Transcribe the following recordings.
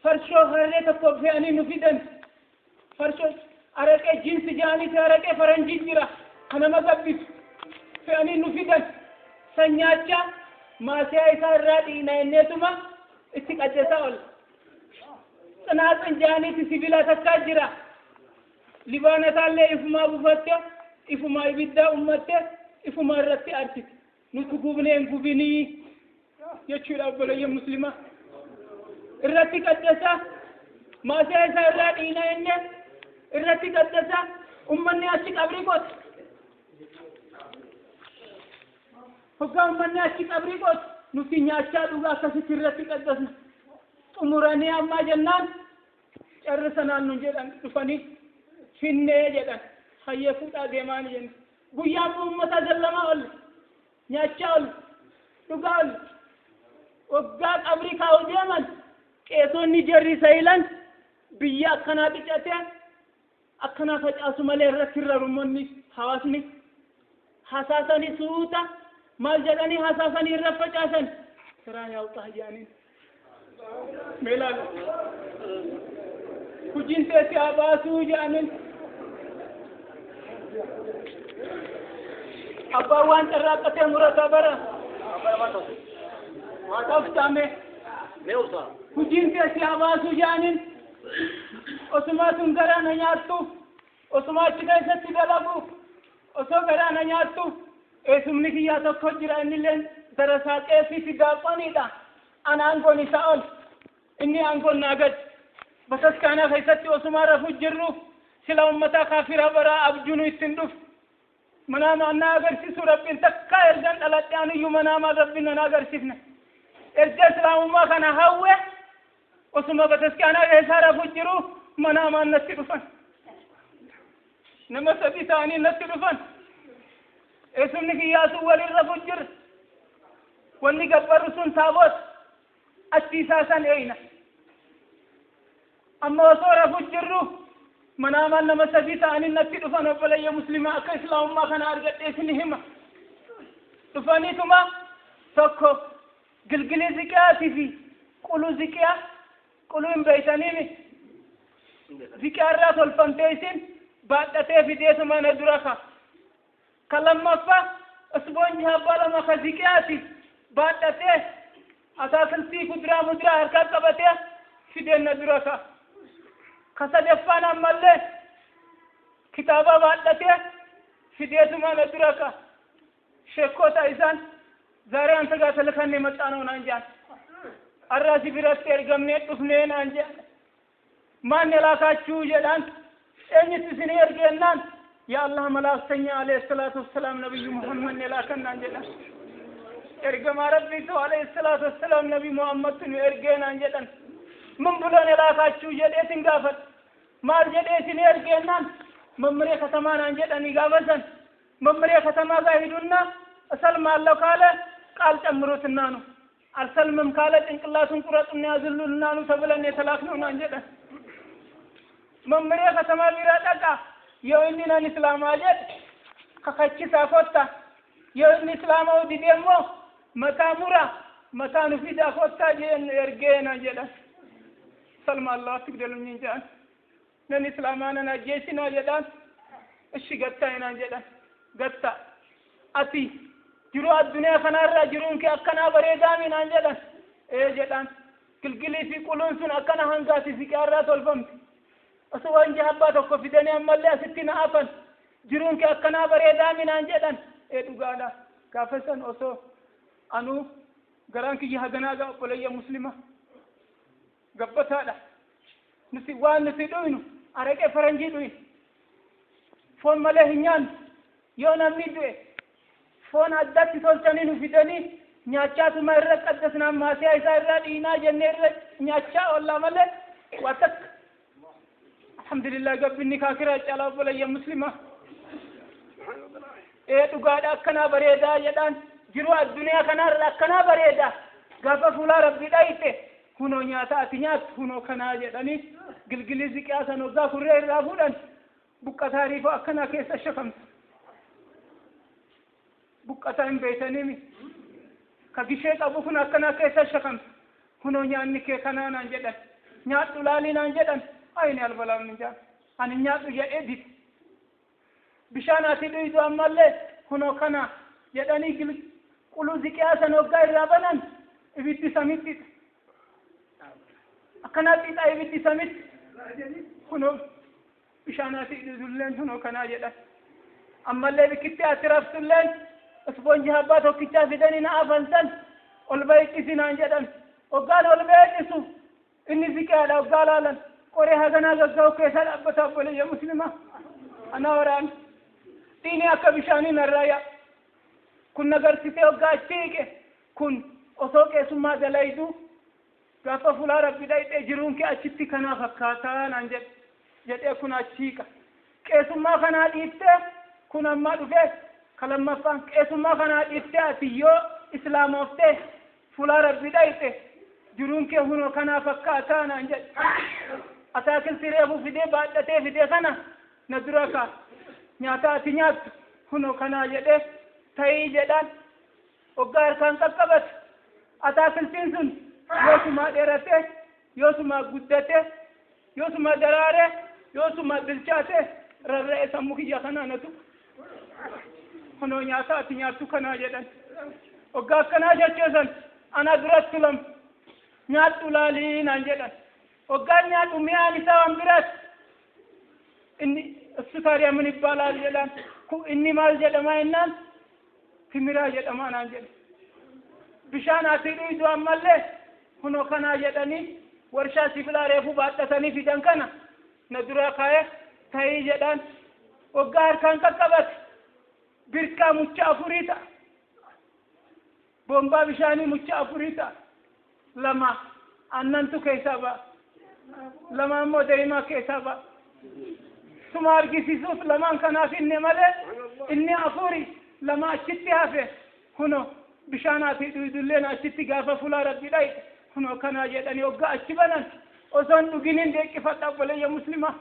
فرشو هرني تكوفي أني نفيدن فرشو أرك جنس جاني تأرك فرنجي جرا أنا ما قبض في أني نفيدن سنياچا ما سيا إسرائيل نينتما استقجساول سناتن جاني تسيبلا تكاجرا لبانا تالله إفما بفتة إفما يبدا أمته إفما رتي أرتك نسكوبني إنكوبني يشيل أبولا يا مسلمة الرتي قدسة ما سيا إسرائيل نينه الرتي قدسة أمني أشيك أبريكوت حكام من أشيك أبريكوت نسيني أشياء دوغا كسيت الرتي قدسة أموراني أما جنان أرسلنا نجدان تفني فيني جدان خيفوت أديمان جن بيا أمة جلما أول نياشول تقول وقعد أمريكا وديمان كيسون نيجيري سايلان بيا أكنا بيجاتين أكنا فجأة سمالي رسل رموني حواسني حساسني سوتا مال جداني حساسني رفجاسن ترى يا الله جانين ميلاد كجين تسي أباسو جانين أبا وان تراقة مرتبرة ما تفتامي كجين تسي أباسو جانين osuma tungara na nyattu osuma chikaisa tidalagu oso gara na nyattu esumni kiya tokko jira inilen darasa qefi tidaqanida ana angoni saol inni angon nagad basas kana khaysati osuma rafu jirru sila ummata kafira bara abjunu istinduf manama nagar si surabbin takka ergan dalatani yumanama rabbina nagar sifna erga islamuma kana hawe osuma basas kana hesara fujiru manama nasirufan nama sabi tani nasirufan esumni kiyasu wali rafujir wani gabbaru sun tabot atisasan eina amma wasora fujirru manama nama sabi tani nasirufan wala ya muslima aka islamuma kana argadde sinihima tufani tuma tokko gilgili zikati fi qulu zikia qulu imbaytanimi ذكرات الفانتيسين بعد تفيديس ما ندركها كلام مفا أسبوعها بالا ما خزيكاتي بعد تف أساسا في قدرة مدرة حركات كبتة فيدين ندركها خسد فانا ملة كتابة بعد تف فيديس ما ندركها شكوتا إنسان زاران تقاس لخني متانو نانجان الراسي براسي إرقمني تفنين نانجان ما نلاقاتشو جلان أني تسنير جنان يا الله ملاك عليه الصلاة والسلام نبي محمد نلاقنا جلان إرقم ربي تو عليه الصلاة والسلام نبي محمد إرقنا جلان من بلو نلاقاتشو جلان تنقافت ما جلان سنير جنان ممري ختمان جلان إقافسا ممري ختما ظاهدنا أسل ما الله قال تمروت النانو أرسل من قالت إنك الله سنقرأت النازل النانو سبلا يتلاقنا جلان ممري ختما بيراتك يو إننا الإسلام أجد خخشي سافوتا يو إن الإسلام ودي ديمو متى مرا متى نفيدا فوتا جين إرجينا جدا سلم الله تقدرون نجان نن الإسلام أنا نجيسنا جدا إشي قطة هنا جدا قطة أتي جرو الدنيا خنارا جرون كي أكنا بريدا من جدا إيه جدا كل في قلون سن أكنا هنغاتي في كارات والفمت أسوأ إن جهبات وكفدني أمالي ستين أفن jiruun kee akkanaa bareedaa minaan jedhan dhugaadha gaafasan osoo anuu garaan kiyya haganaa gaa obboleeyya muslima gabbataadha nuti waan nuti dhuynu araqee faranjii dhuynu foon malee hin nyaannu yoo namni du'e foon addatti tolchanii nu fidanii nyaachaatuma irra qaddasnaan maasiyaa isaa irraa dhiinaa jennee irra nyaachaa oollaa malee waa takka alhamdulillah gabbinni kaakiraa caalaa obboleeyya muslima dhugaadha akkanaa bareedaa jedhaan jiru addunyaa kanarra akkanaa bareedaa gaafa fuulaa rabbi dhayite hunoo nyaata ati nyaattu hunoo kanaa jedhanii gilgilii ziqiyaa san waggaa kurree irraa fuudhan buqqataa riifoo akkanaa keessa shakamsa buqqataa hin beeytaniimi ka gishee qabu kun akkanaa keessa shakamsa hunoo nyaanni kee kanaa naan jedhan nyaadhu laalii naan jedhan ayni albalaan min jaan ani nyaadhu jedhee diti bishaan ati dhuydu ammallee hunoo kanaa jedhanii quluu ziqiyaa san waggaa irraa banan ibiddi samitti akkanaa xixa ibiddi samitti hunoo bishaan ati dhuydulleen hunoo kanaa jedhan ammallee bikkitti ati raftulleen ispoonji habbaa tokkichaa fidanii na afaltan ol ba'iqqisi naan jedhan waggaan ol beeqisu inni ziqiyaadha waggaa laalan qoree haganaa gagga'u keessa dhaabbata obboleeyya muslima ana waraan diini akka bishaanii narraaya kun nagarsitee waggaa achi hiqe kun osoo qeessummaa dalaydu gaafa fulaa rabbi dhayxee jiruun kee achitti kanaa fakkaataa naan jedhee kun achi hiqa qeessummaa kanaa dhiiftee kun ammaa dhufee kalammaffaan qeessummaa kanaa dhiiftee ati yoo islaamooftee fulaa rabbi dhayxe jiruun kee hunoo kanaa fakkaataa naan jedhe ataakilti reefu fidee baadhatee fidee kana na dura kaa nyaata ati nyaattu hunoo kanaa jedhee ta'ii jedhaan waggaa harkaan qaqqabate ataakiltiin sun yoosumaa dheeratee yoosumaa guddatee yoosumaa daraaree yoosumaa bilchaatee rarra'ee sammuu kiyya kanaa natu hunoo nyaata ati nyaattu kanaa jedhan waggaa akkanaa jechuusan ana duratti lam nyaadhu laalii naan jedhan waggaan nyaadhu mi'aan isaa waan biraati inni sukariya min ibbalaal jedhan inni maal jedhama innaan timiraa jedhama naan jedhe bishaan ati dhuydu ammallee hunoo kanaa jedhanii warshaa sibilaa reefu baadhatanii fidan kana na duraa kaa'ee ta'ii jedhaan waggaa harkaan qaqqabate birkaa mucha afurii ta'a bombaa bishaanii mucha afurii ta'a lama annantu keessaa ba'a lama ammoo daa'imaa keessaa ba'a suma argisiisuuf lamaan kanaaf inni malee inni afuri lama achitti hafe huno bishaan ati dhuydulleen achitti gaafa fulaa rabbi dhayxe huno kanaa jedhanii waggaa achi banan osoon dhuginiin deeqqifadha obboleeyya muslima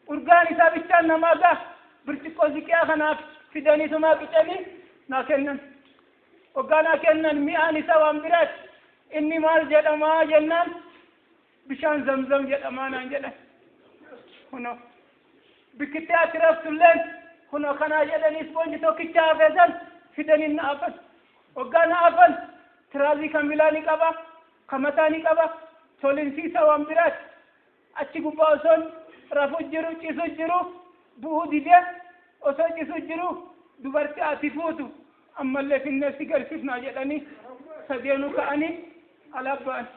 urgaan isaa bichaan namaa gaa birciqqoo ziqiyaa kanaaf fidanii sumaa qicanii naa kennan waggaa naa kennan mi'aan isaa waan biraati inni maal jedhamaa jennaan bishaan zamzam jedhamaa naan jedhan huno bikkitti ati raftulleen huno kanaa jedhanii ispoonji tokkicha hafeesan fidanii na afan waggaa na afan tiraazii kan bilaa ni qaba kan mataa ni qaba tolinsiisa waan biraati achi gubbaa osoon rafu jiru cisu jiru bu'uu didee osoo cisu jiru dubartii ati fuutu ammallee finneessi garsiifnaa jedhanii sadeenu ka'anii alabbaan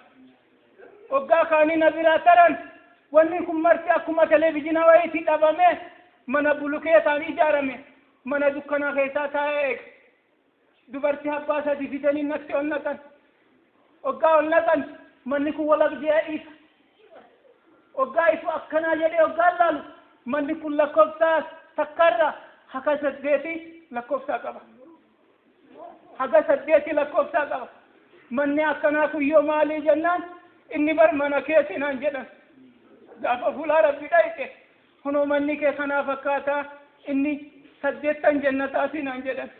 waggaa kaanii na biraa taran wanni kun marti akkuma televizyina wayiitti dhabame mana bulukeetaan ijaarame mana dukkanaa keessaa taa'ee eege dubartii abbaa sadi fidanii natti ol naqan waggaa ol naqan manni kun walabjee dhiisa waggaa ifu akkanaa jedhee waggaa laalu manni kun lakkoofsaa takkarra haga 8 lakkoofsaa qaba haga 8 lakkoofsaa qaba manni akkanaa kun yoo maalii jennaan inni bar mana keetii naan jedhan gaafa fulaa rabbi dhayxe hunoo manni kee kanaa fakkaataa inni 8 jannataati naan jedhan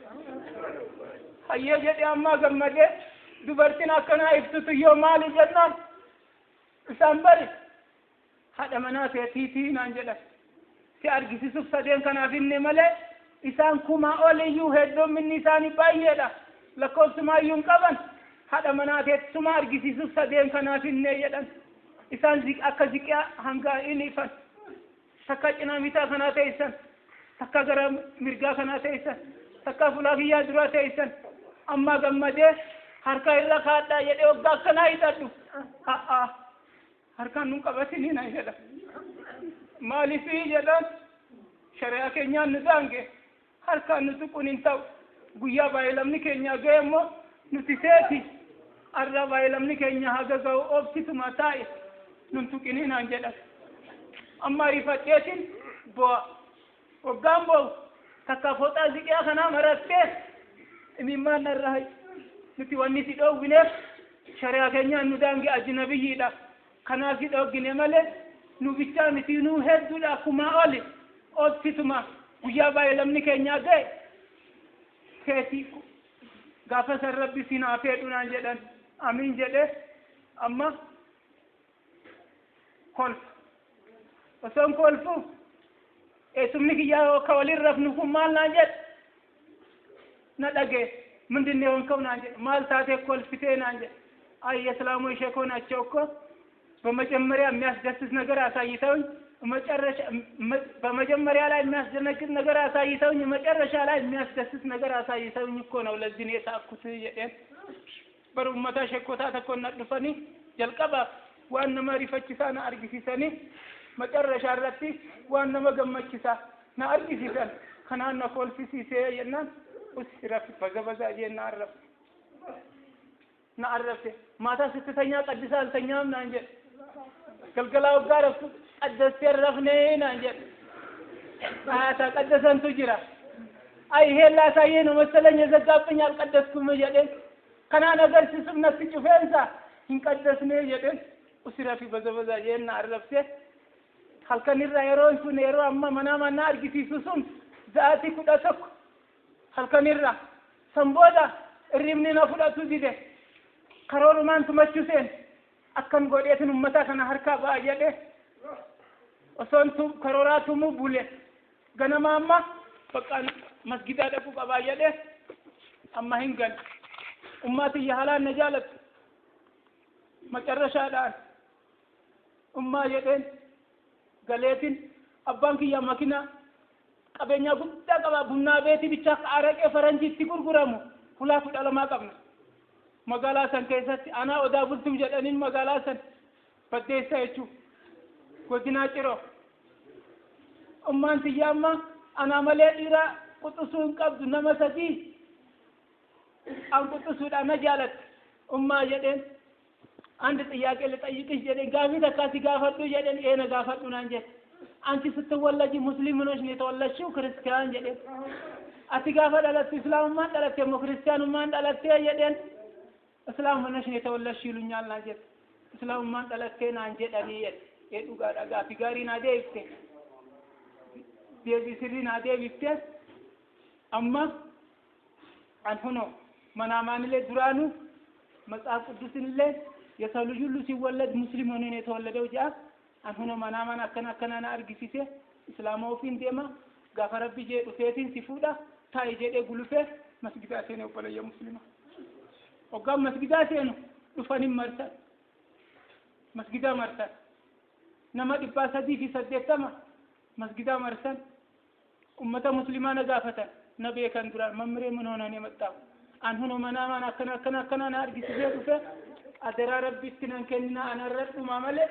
hayyee jedhe ammaa gammadee dubartiin akkanaa ibsutu yoo maali jennaan isaan bari haadha manaa teetiitii naan jedhan si argisiisuuf sadeen kanaaf inni malee isaan kumaa oliyyuu hedduminni isaanii baay'eedha lakkoofsumaa iyyuu hin qaban haadha manaa teessuma argisiisuuf sadeen kanaaf inni jedhan isaan akka ziqiyaa hanga inni ifan takka cinaa mitaa kanaa teessan takka gara mirgaa kana teessan takka fuula kiyyaa dura teessan amma gammadee harka irra kaadhaa jedhee waggaa akkanaa hidhadhu harkaan nun qabatini na jedha maaliifii jedhan shari'aa keenyaan nu daange harkaan nu tuquun hin ta'u guyyaa baay'eelamni keenya ga'e immoo nuti seeti arra baay'eelamni keenya haga ga'u obsituma taa'e nun tuqinii naan jedhan amma rifadheetiin bu'a waggaan bo'u takka fooxaa ziqiyaa kanaa marattee imimmaan narraa nuti wanni si dhoowwineef shari'aa keenyaan nu daange ajnabiyyiidha kanaaf si dhoowwine malee nu bichaa miti nu hedduudha akkumaa oli obsituma guyyaa baay'eelamni keenya ga'e keetii gaafa san rabbi si naa fedhu naan jedhan amiin jedhee amma kolfa osoon kolfu eessumni kiyyaa ka waliin rafnu kun maal naan jedhe na dhagee ምንድነው የሆንከው ናንጀ ማልታቴ ኮልፍቴ ናንጀ አይ የእስላሙ ሸኮናቸው እኮ በመጀመሪያ የሚያስደስት ነገር አሳይተውኝ በመጀመሪያ ላይ የሚያስደነግጥ ነገር አሳይተውኝ መጨረሻ ላይ የሚያስደስት ነገር አሳይተውኝ እኮ ነው ለዚህ ነው የሳኩት የደን በሩመታ ሸኮታ ተኮና ድፈኒ ጀልቀባ ዋና ማሪፈችሳና አርግሲሰኒ መጨረሻ አረቲ ዋና መገመችሳ ና አርግሲሰን ከናና ኮልፊሲሴ የናን أسرف بزبزة جي نعرف ما تستثنيا قد سال تنيام نانجل كالكلا وقارف قد سيرفني نانجل هذا قد سنتجرا أي هلا سايين ومثلا يزقابني القدسكم جدين كنا نقدر سسمنا في جفنسا إن قدسني جدين أسرف بزبزة جي نعرف هل كان الرأيرون سنيرو أما منام النار في سسون ذاتي كدسك halkanirra sanbooda irrimni na fudhatu dide karoorumaan tumachuseen akkan godheetin ummata kana harkaa ba'a jedhe osoon karooraa tumuu bule ganama amma baqqaan masgidaa dhaquu qabaa jedhe amma hin gal ummaatiyya halaan na jaalatu macarrashaadhaan ummaa jedheen galeetin abbaan kiyya makinaa qabeenya guddaa qaba bunnaa beeti bicha araqee faranjiitti gurguramu fulaa fudhalamaa qabna magaalaa san keessatti anaa odaa bultuu jedhaniin magaalaa san baddeessa jechuu godinaa ciroo ummaan tiyya amma anaa malee dhiiraa quxusuu hin qabdu nama sadii an quxusuudhaan na jaalatti ummaa jedheen አንድ ጥያቄ ልጠይቅሽ jedheen gaafii takkaasi gaafadhu jedheen eena gaafadhu naan jedhe አንቺ ስትወለጂ ሙስሊም ነሽ ነው የተወለድሽው ክርስቲያን ጀደን አትጋፋ ዳላት እስላም ማን ዳላት የሞ ክርስቲያኑ ማን ዳላት የደን እስላም ነሽ ነው የተወለድሽ ይሉኛል ናጀት እስላም ማን ዳላት ናንጀ ዳኒ የዱ ጋር ዳጋ ፊጋሪ ናደ ይፍቴ ዲዚ ሲሪ ናደ ይፍቴ አማ አንሁኖ መናማን ላይ ዱራኑ መጽሐፍ ቅዱስን ላይ የሰው ልጅ ሁሉ ሲወለድ ሙስሊም ሆኖ ነው የተወለደው ጃ أنهنا منامنا كنا أرجسيسه إسلام وفين ديما غفر بيجي وفيتين سفودا تاي جدي غلوفه مسجداتين وبلا يا مسلمة وقام مسجداتين وفاني مرتا مسجدا مرتا نما دباسة دي في سدتما مسجدا مرتا أمة مسلمة غافة نبي كان درا ممري من هنا نمتا أنهنا منامنا كنا أرجسيسه وفه أدرى ربي تنان كنا أنا رد ومامله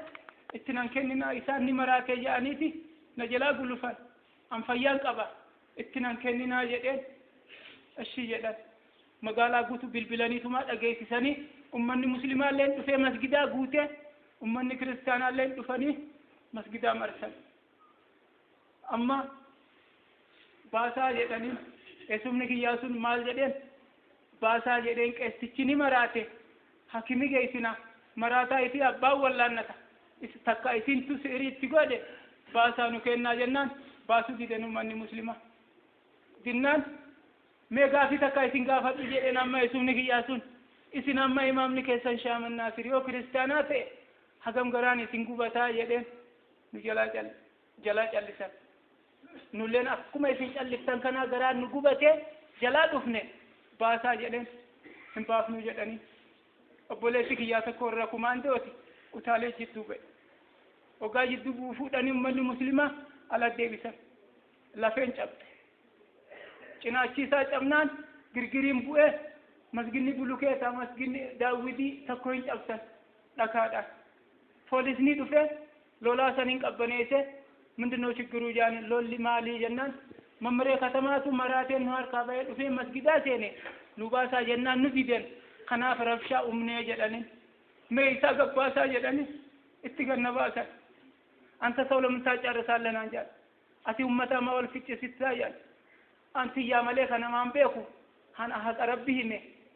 اتنان كننا إسان نمراك جانيتي نجلا قلوفان أم فيال قبا اتنان كننا جدين الشي جدين مقالا قوتو بالبلاني ثم أجيسي ساني أمني مسلمان لين تفي مسجدا قوتي أمني كريستانا لين تفني مسجدا مرسل أما باسا جدين اسمني كياسون مال جدين باسا جدين كاستيچني مراتي حكيمي جيسنا مراتا إتي أبا واللانتا takka isintu siriitti godhe baasaa nu kennaa jennaan baasuu dide ummanni muslima dinnaan mee gaafii takka isin gaafadhu jedheen amma isumni kiyyaa sun isin amma imaamni keessan shaamannaa firi yoo kiristaanaa ta'e hagam garaan isin gubataa jedheen nu jalaa callisan nulleen akkuma isin calliftan kanaa garaan nu gubatee jalaa dhufne baasaa jedheen hin baafnuu jedhanii obboleessi kiyyaa tokko irra kumaandooti utaalee jidduu ba'e ogaa jidduu buufuudhanii ummanni muslimaa ala deebisan lafeen cabte cinaachiisaa cabnaan girgiriin bu'ee masginni bulukeetaa masginni daawwidii tokko hin cabsan dhakaadhaan poolisni dhufe lolaa saniin qabbaneesse ምንድነው ችግሩ ጃን ሎሊ ማሊ ጀናን መምሬ ከተማቱ መራቴን ነው አርካ ባይ ዱፌ መስጊዳ ሴኔ ኑባሳ ጀናን ንፊደን ከናፍ ረፍሻ ኡምኔ ጀዳኒ ሜይሳ ገባሳ ጀዳኒ እትገነባሳ አንተ ሰው ለምን ታጨርሳለህ አንጃ አቲ ኡመታ ማወል ፍጭ ሲታያል አንተ ያ መለ ከነማን ቤኩ አን አሐ ረቢሂ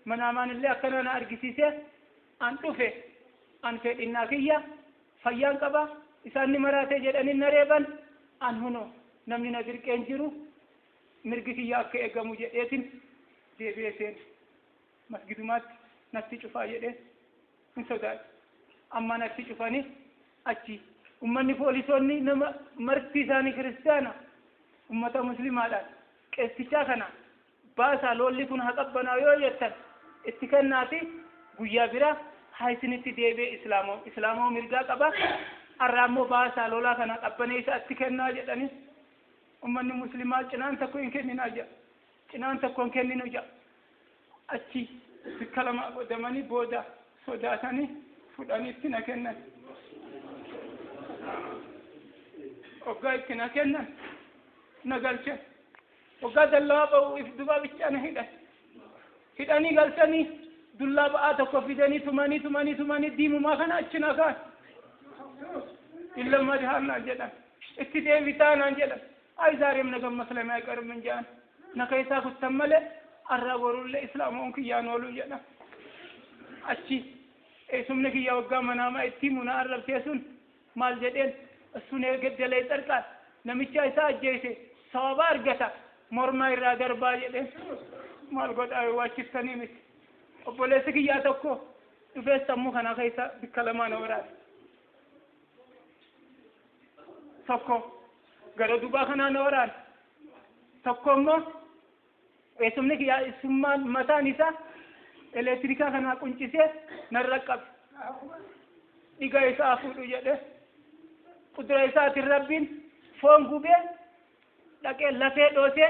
መናማን ላይ አከናና አርጊሲሴ አንጡፌ አንፈ ዲናክያ ፈያን ቀባ ኢሳኒ መራቴ ጀዳኒ ነሬባን አንሁኖ namni na dirqeen jiru mirgi kiyya akka eegamu jedheetin deebi'een masgidumaatti natti cufaa jedhee hin sodaatu amma natti cufanii achi ummanni poolisoonni nama marti isaanii kiristaana ummata muslimaadhaan qeessichaa kana baasaa lolli kun haa qabbanaa yoo jettan itti kennaati guyyaa bira haa isinitti deebi'ee islaamoo mirgaa qaba arraammoo baasaa lolaa kana qabbanee isa itti kennaa jedhanii ummanni muslimaa cinaan tokko hin kennina ja cinaan tokko hin kenninu ja achi kalama godamanii booda sodaatanii fudhanii itti na kennan oggaa itti na kennan na galchan oggaa dallaa ba'u if dubaa bichaa na hidhanii galchanii dullaa ba'aa tokko fidanii tumanii diimumaa kana achi na kaan ilma dhihaannaan jedhan itti deebitaanaan jedhan ay zaሬም ነገም መስለም አይቀርም እንጃን ነከይሳ ኩተመለ አራወሩ ለእስላሙን ክያን ወሉ ይና አቺ እሱም ነግያ ወጋ መናማ እቲሙና አረብቴሱን ማልጀደን እሱን የገደለ ይጠርቃል ለምቻ ይሳጀይሴ ሰዋባ አርገታ ሞርማ ይራገር ባየደን ማልጎዳይ ዋችተኒ ምት ኦቦሌስ ክያ ተኮ ዱፌሰሙ ከና ከይሳ ቢከለማ ነው ወራት ተኮ gara duba kana nawaran tokkommo esumni ya isumman matan isa elektrika kana quncise narraqab iga isa fudu jede qudra isa rabbin fon gube dake lafee dose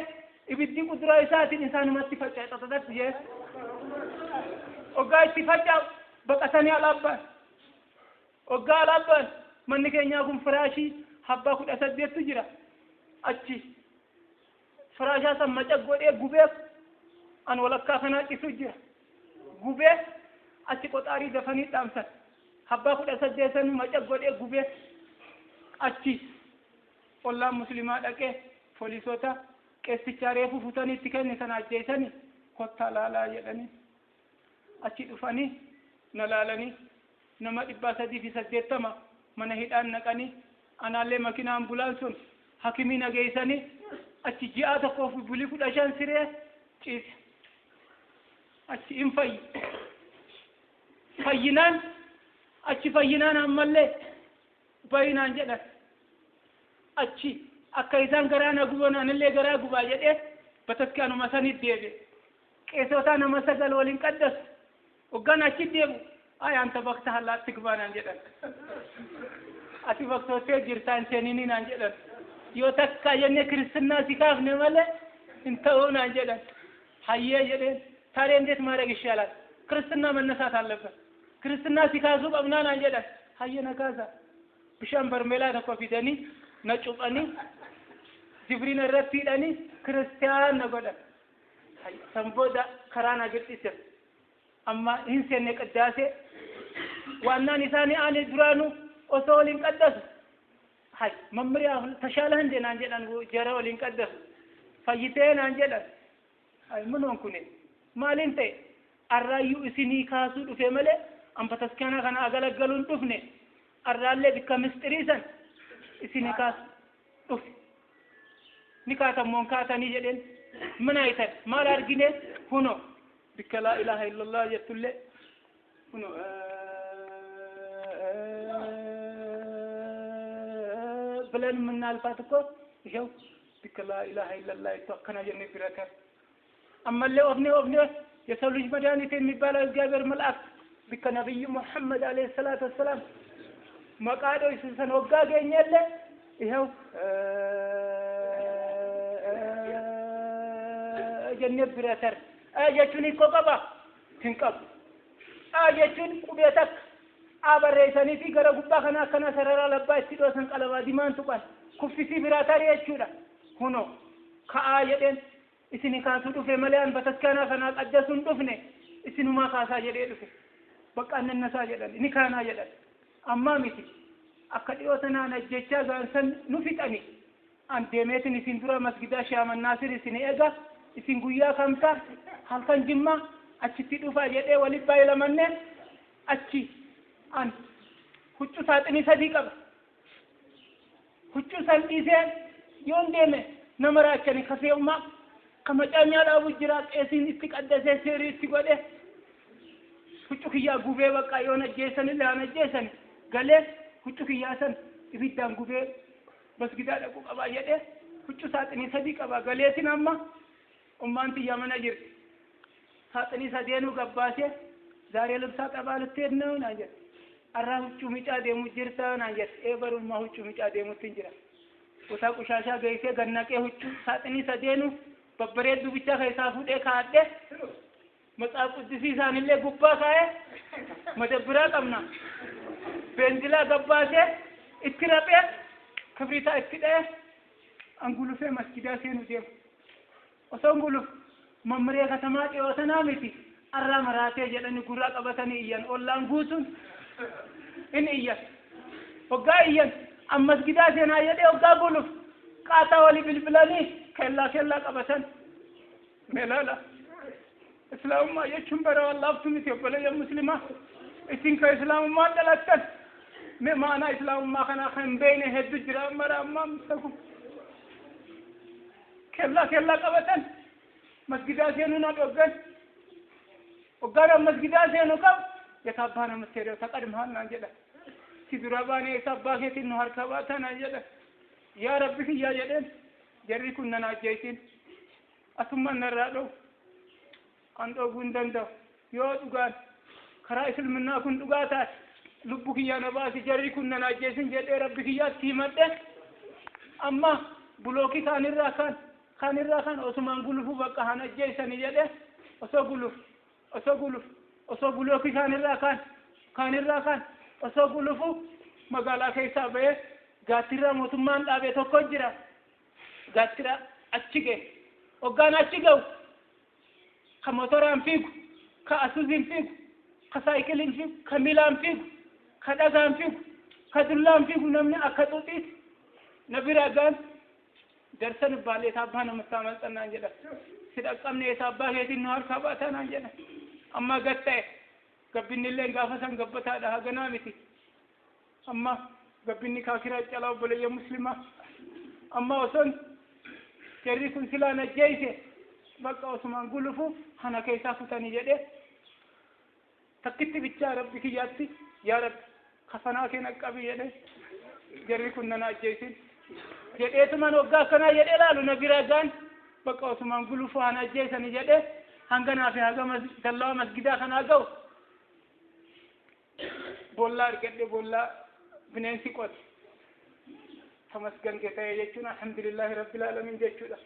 ibiddi qudra isa tin insanumatti facca tatadat je oga itti facca baqatani alabban oga alabban manni keenya kun firaashi habba kudha saddeettu jira achi firaashaa san macaq godhee gubeef an walakkaa kanaa cisu jira gubee achi qoxaarii dafanii dhaamsan habba kudha saddeetan macaq godhee gubeef achi ollaan muslimaa dhaqee poolisoota qeessichaa reefu futanii itti kennisan ajjeesanii kottaa laalaa jedhanii achi dhufanii na laalanii nama 380 mana hidhaan naqanii anallee makina ambulaansuun hakimii nageessanii achi ji'a tokkoof bulii 15 siree ciise achi hin fayyinaan ammallee bayinaan jedhan achi akka isaan garaa na guban anillee garaa gubaa jedhee bataskaanuma sanitti deebi'e qeessotaa nama 9 waliin qaddasu hoggaan achi deemu anta bakta hallaatti gubaanaan jedhan ati baktootee jirtaan seenini naan jedhan yoo takka jenne ክርስትና ሲካፍነ ማለት እንተውና አንጀዳን ሀየ ጀደን ታዲያ እንዴት ማድረግ ይሻላል ክርስትና መነሳት አለበት ክርስትና ሲካዙ በእምናን አንጀዳን ሀየ ነጋዛ ብሻን በርሜላ ተቆፊደኒ ነጩቀኒ ጅብሪን ረፊደኒ ክርስቲያን ነገደ ሰምቦዳ ከራና ግጥይት አማ ኢንሰነ ቅዳሴ ዋናን ኢሳኒ አኔ ዱራኑ ኦሶሊን ቀደሱ hay mamriya tashala hande nan jedan jara walin qaddas fayite nan jedan hay munon kune malinte arrayu isini kasu dufe male am pataskana kana agalgalun dufne arralle bikka mistirisan isini kas duf nikata mon kata ni jeden manayta mal argine huno bikka la ilaha illallah yatulle huno ብለን ምናልፋት እኮ ይሄው ቢከላ ኢላሃ ኢላላህ ተከና ጀነ ፍረከ አመለ ኦብኔ የሰው ልጅ መድኃኒት የሚባለው እግዚአብሔር መልአክ ቢከ ነብዩ መሐመድ አለይሂ ሰላቱ ወሰለም መቃዶ ይሰን ወጋ ገኘለ ይሄው hojjennee bira tar jechuun hiikoo qaba hin qabu jechuun qubee takka barreessanii fi gara gubbaa kana akkana sarara labbaa itti dhoosan qalabaa dimaan tuqan kuffisii biraa tarii jechuudha huno ka'aa jedheen isini kaasuu dhufe malee an bataskaanaa kanaa qaddasuun dhufne isinumaa kaasaa jedhee dhufe bakka annannasaa jedhan ni kaanaa jedhan ammaa miti akka dhiyoo sanaan ajjechaa gaansan nu fixani an deemeetin isin dura masgidaa Shaaman Naasir isin eega isin guyyaa kamtaa halkan jimmaa achitti dhufaa jedhee walitti baay'ilamanne achi an huccuu saaxinii 3 qaba huccuu san dhiisee yoon deeme nama raachani kafee ummaa kama caamyaa dhaabu jira qeesiin itti qaddasee seerii itti godhe huccuu kiyyaa gubee bakka yoon ajjeessan illee an ajjeessan galee huccuu kiyyaa san ibiddaan gubee masgidaa dhaquu qabaa jedhee huccuu saaxinii 3 qaba galeetin amma ummaan tiyya mana jirti saaxinii 3 gabbaasee zaaree ልብሳ ጠባልቴት ነው ናጀ አራ ሁጩ ሚጫ ደሙ ጅርታ ናጀ ኤበሩማ ሁጩ ሚጫ ደሙ ትንጅራ ወታ ቁሻሻ ገይሴ ገናቄ ሁጩ ሳጥኒ ሰዴኑ በበሬዱ ብቻ ከይሳፉ ደ ካደ መጽሐፍ ቅዱስ ይሳንለ ጉባ ካየ መደብራ ቀምና ቤንግላ ገባሴ እትራጴ ክብሪታ እትደ አንጉሉፌ መስጊዳ ሴኑ ደም ወሰንጉሉ መምሬ ከተማ ጤወተና ሚቲ arra marate jedhani gurra qabatani iyyan ollaan guutun in iyyan hoggaa iyyan masgidaa seenaa jedhee hoggaa buluuf qaataa walii bilbilanii kellaa qabatan melala islaamummaa jechuun bara wallaaftu miti obboleeyyan muslimaa isin ka islaamummaa dhalattan me maanaa islaamummaa kanaa kan beeyne heddu jira mara ammaa misaku kellaa qabatan masgidaa seenuun dhoggan وقال المسجدات ينقب يتابعنا مستيرو تقدم هالنا جدا سيدراباني يتابعه إنه هركباتنا جدا يا ربي يا جدًا جري كنا ناجيتين أثم نرادو أندو بندندو يو دوغان خرائس المنا كن دوغاتا لبك يا نباسي جري كنا ناجيتين جدا ربي يا تيمت أما بلوكي كان الراكان أثمان بلوفو بقى هنا جيسني جدا osoo bulooki kan irraa kan osoo bulufu magaalaa keessaa ba'ee gaattiraa mootummaan dhaabee tokko jira gaattiraa achi ga'e hoggaan achi ga'u ka motoraan fiigu ka asuuziin fiigu ka saayikiliin fiigu ka miilaan fiigu ka dhagaan fiigu ka dullaan fiigu namni akka xuuxiiti na bira gaan darsan baalee taabbaa namatti amalxannaan jedha sidhaqqabne taabbaa keetiin nu harkaa baatanaan jedha amma gatta'e gabbinillee gaafa san gabbataadha haganaa miti amma gabbinni kaakiraa calaa obboleeyya muslimaa amma osoon jarri kun silaa najjeeyse bakka osumaan gulufu hana keessaa kutanii jedhe takkitti bichaa rabbi kiyyaatti yaa rabbi kafanaa kee naqqabi jedhe jarri kun nana ajjeeysin jedheetuman waggaa akkanaa jedhe laalu na bira gaan bakka osumaan gulufu hana ajjeeysani jedhe hanganaa fi haga dallawa masgidaa kanaa ga'u bollaa argadhe bollaa bineensi qote tamasgan kee ta'e jechuun alhamdulillahi rabbil alamin jechuudha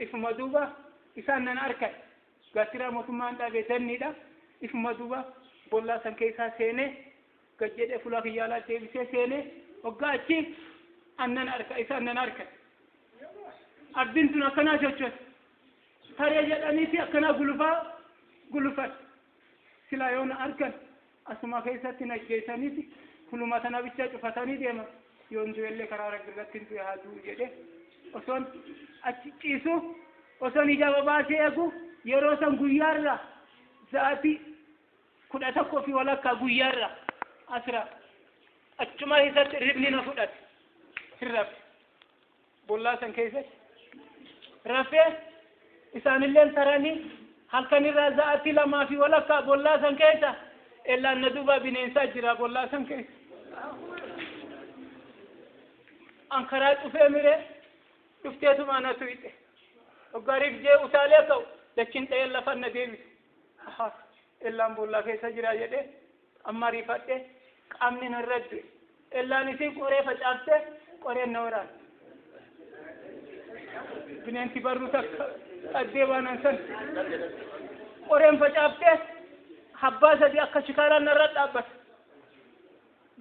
ifuma duuba isaan nan arkan gaattiraa mootummaan dhaabee danniidha ifuma duuba bollaa san keessaa seenee gad jedhee fuula kiyyaalaa deebisee seenee waggaa achi annan arka isaan nan arkan abdiin tun akkanaa jechuudha taree jedhaniiti akkanaa gulufan silaa yoona argan asuma keessatti najjeessaniiti kuluma tana bicha cufatanii deeman yoon du'ellee karaa raggirratti hin du'e haa du'u jedhe osoon achi ciisu osoon ija babaasee eegu yeroo san guyyaarra sa'aatii 11 fi walakkaa guyyaarra asra achuma keessatti ribni na fudhate hin rafe bollaa san keessatti rafee isaanilleen taranii halkanirraa sa'aatii 2 fi walakkaa bollaa san keessa illaan na duuba bineensaa jira bollaa san keessa ankaraa cufee miree dhufteetuma na tuyxe oggariif jee utaalee ka'u dachiin ta'een lafan na deebise illaan bollaa keessa jira jedhee amma riifadhe qaamni narra du'e illaan isiin qoree facaaftee qoreen na waraana bineensi barruuta addee baanaan san qoreen facaabtee habbaa sadii akka shikaaraan narra dhaabbata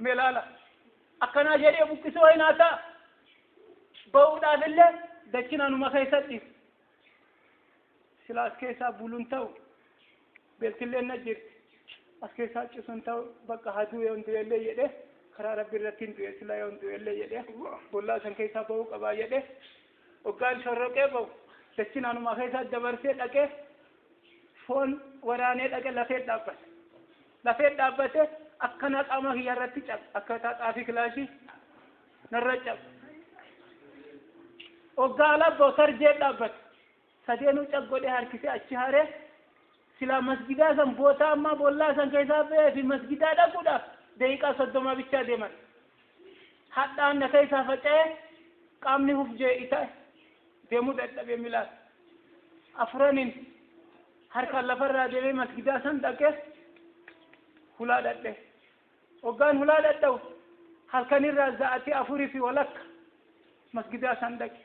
meelaala akkanaa jedhee buqqisoo hinaa ta'a ba'uudhaaf illee dachinanuma keessatti sila as keessaa buluun ta'u beeltillee na jirti as keessaa cisuun ta'u bakka haduu yoon du'ellee jedhee karaa rabbi irratti hin du'e sila yoon du'ellee jedhee bollaa san keessaa ba'uu qabaa jedhee hoggaan shorroqee ba'u dachinanuma keessaa dabarsee dhaqee foon waraanee dhaqee lafee dhaabbate akkana qaama kiyya irratti cabe akkaataa xaafii kilaashii narra cabe hoggaa labboo sarjee dhaabbate sadeenuu cabgodhee harkisee achi haree sila masgidaa san bootaa ammaa bollaa san keessaa ba'ee fi masgidaa dhaquudhaaf daqiiqaa 30 bichaa deeman hadhaan na keessaa faca'ee qaamni hufjee isaa deemuu dadhabee milaas afuraniin harkaan lafarraa deemee masgidaa san dhaqee hulaa dhadhe hoggaan hulaa dhadha'u halkanirraa za'atii afurii fi walakka masgidaa san dhaqe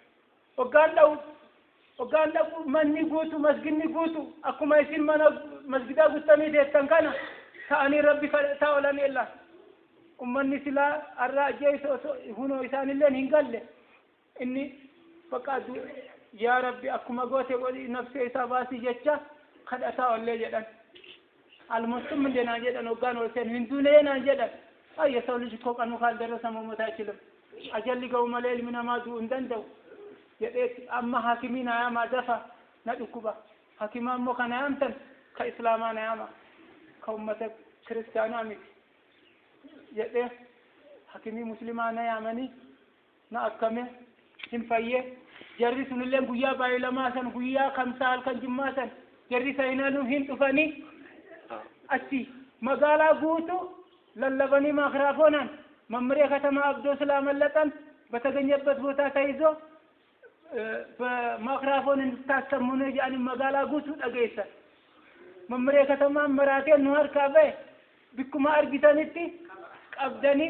hoggaan dhaqu manni guutu masginni guutu akkuma isin mana masgidaa guutanii teessan kana ta'anii rabbi kadhataa oolan ella ummanni silaa arraa ajjeesoo hunoo isaanillee hin galle inni faqaatu yaa rabbi akkuma goote godhi nafsee isaa baasii jecha kadhataa oollee jedhan almustum እንደና jedhan hoggaan olseen hin duunee naan jedhan ayya ሰው ልጅ እኮ ቀኑ ካልደረሰ መሞት አይችልም አጀል ገው መለ ilmi namaa du'uu hin danda'u jedheeti amma hakimiin ayamaa dafa na dhukkuba hakimaa immoo kana yaamtan ka islaamaa na yaama ka ummata kiristaanaa miti jedhee hakimii muslimaa na yaamanii na akkame hin fayyee jarri sunillee guyyaa baay'ilamaa san guyyaa kamsaa halkan jimmaa san jarri sayinanuu hin dhufanii achi magaalaa guutu lallabanii maakiraafoonaan መምሪያ ከተማ አብዶ ስላመለጠን በተገኘበት ቦታ ተይዞ በማክራፎን እንድታሰሙ ነው ያን መጋላ ጉቱ ጠገይሰ መምሪያ ከተማ መራቴን ነው ካበ ቢኩማ አርጊተንቲ ቀብደኒ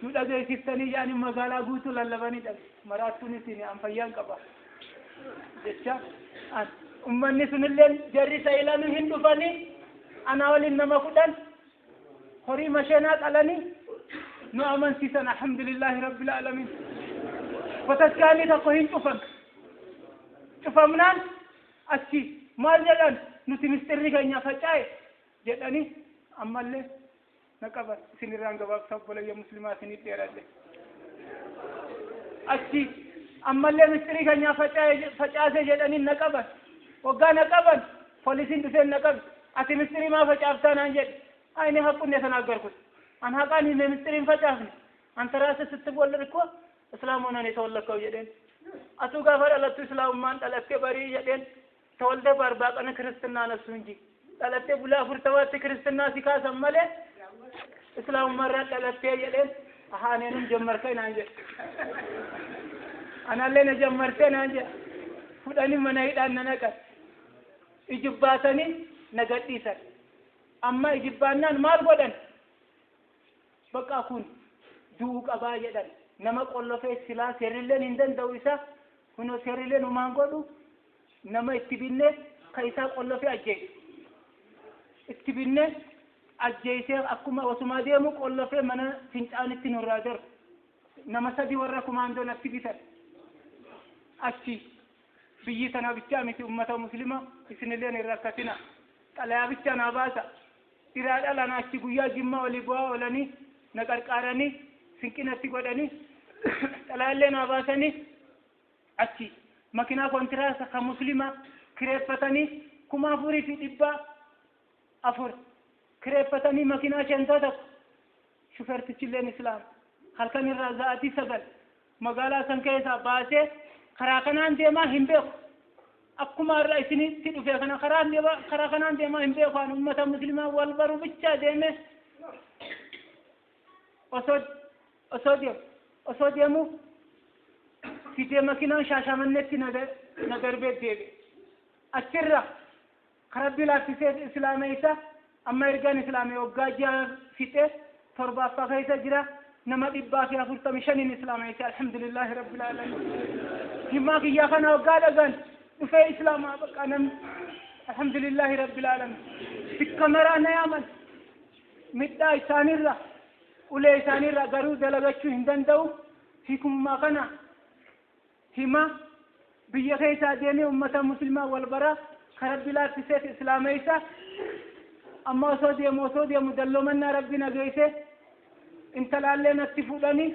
ኑጠገይሲተኒ ያን መጋላ ጉቱ ለለበኒ ጠግ መራቱን ሲኒ አንፈያን ቀባ ደቻ ኡመኒ ሱንለን ጀሪ ሳይላኑ ሂንዱፈኒ አናወልን ነመቁደን ሆሪ መሸና ቀለኒ نو أمن سيسان الحمد لله رب العالمين فتسكاني تقوهين شفمنان أشي ما جدن نتي مسترني كأني أفجأي جدني أما اللي نكبر سنيران كباب سبب يا مسلمات سنير تيرادله أشي أما اللي مسترني كأني أفجأي جدني نكبر وقا نكبر فلسين تسين نكبر أتي مسترني ما فجأفتان أنجد أيني هكذا نتناقركم أنا هقاني من مسترين فجأهني أنت رأسي ستبول لركوة إسلامنا نتولكوا جدين أتوقع فرألت إسلام من تلك بري جدين تولد بارباق أنا كريستنا نفسونجي تلك بلا فرتوات كريستنا سكاسا ملي إسلام مرة تلك جدين أحاني نجمركين أنجي أنا اللي نجمرتين أنجي فداني منايد أننا نكت إجباتني نقديسا أما إجباننا مال قدن بقى كون دوق أبا جدًا نما قلنا في السلا سيرلين عندن دويسا هنو سيرلين وما نقولو نما استبينه كيسا قلنا في أجي استبينه أجي سير أكما وسما ديمو قلنا في منا فينتان التنور راجر نما سدي وراكم عندنا استبيتر أشي بيجيتنا بتشامي أمة مسلمة إسنلين الركعتنا تلا بتشانا باسا إرادة لنا أشي بيا جمّا ولبوا ولني نقرقارني سنكينتي قدني تلالنا باسني أشي مكنا كونتراس كمسلمة كريفتني كما فوري في دبا أفور كريفتني مكنا شنطتك شفرت تشيلين إسلام هل كان الرزاقي سبل مقالا سنكيسا باسه خراقنان ديما هنبيخ أكما الرئيسيني تدو في خراقنان ديما هنبيخ وان أمة مسلمة والبرو بيتشا ديمه أصوديمو في ديما كنا شاشا منتي نگر بيت ديبي أشرة خربي لا تسيد إسلامي إسا أما إرغان إسلامي وقاجا فيته تربا فاقيسا جرا نما دبا في أفرط مشان الإسلام الحمد لله رب العالمين هما كي يخنا وقال أذن في إسلام أنا الحمد لله رب العالمين في الكاميرا أنا يامن مدة إسانيرة ولا إسانيرة قرود لقشوا هندن دو فيكم ما كنا هما بيجي ساديني أمة مسلمة والبرا خرب بلاد تسيت إسلام إيسا أما سوديا مدلو منا ربنا جيسه انت لعلنا تفولني